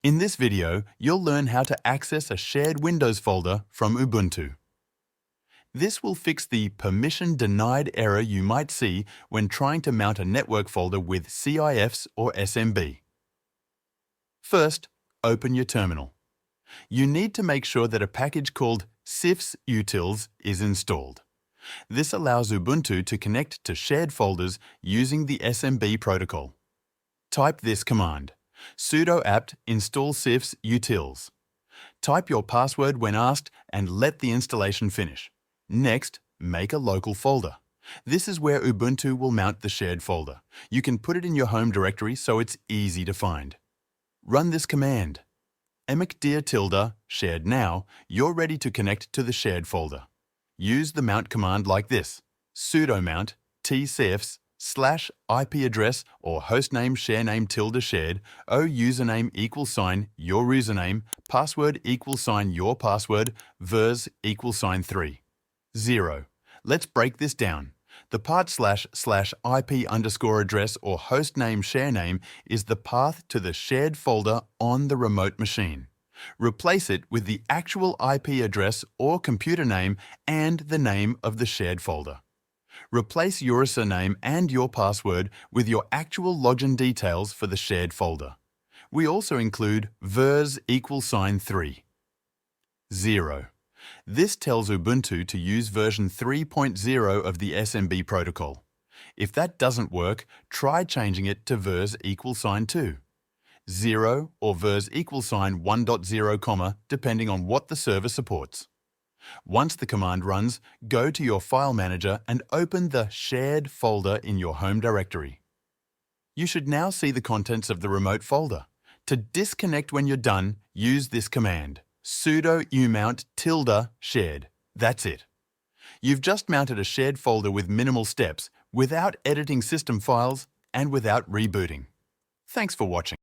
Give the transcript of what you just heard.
In this video, you'll learn how to access a shared Windows folder from Ubuntu. This will fix the permission-denied error you might see when trying to mount a network folder with cifs or SMB. First, open your terminal. You need to make sure that a package called cifs-utils is installed. This allows Ubuntu to connect to shared folders using the SMB protocol. Type this command: sudo apt install cifs-utils. Type your password when asked and let the installation finish. Next, make a local folder. This is where Ubuntu will mount the shared folder. You can put it in your home directory so it's easy to find. Run this command. emcdir tilde shared now, you're ready to connect to the shared folder. Use the mount command like this: sudo mount tcifs /IP address or hostname sharename tilde shared, username =, your username, password =, your password, vers =3. 0. Let's break this down. The part //IP underscore address or hostname sharename is the path to the shared folder on the remote machine. Replace it with the actual IP address or computer name and the name of the shared folder. Replace your username and your password with your actual login details for the shared folder. We also include vers =3. 0. This tells Ubuntu to use version 3.0 of the SMB protocol. If that doesn't work, try changing it to vers =2. 0 or vers =1.0, depending on what the server supports. Once the command runs, go to your file manager and open the shared folder in your home directory. You should now see the contents of the remote folder. To disconnect when you're done, use this command: sudo umount ~shared. That's it. You've just mounted a shared folder with minimal steps, without editing system files and without rebooting. Thanks for watching.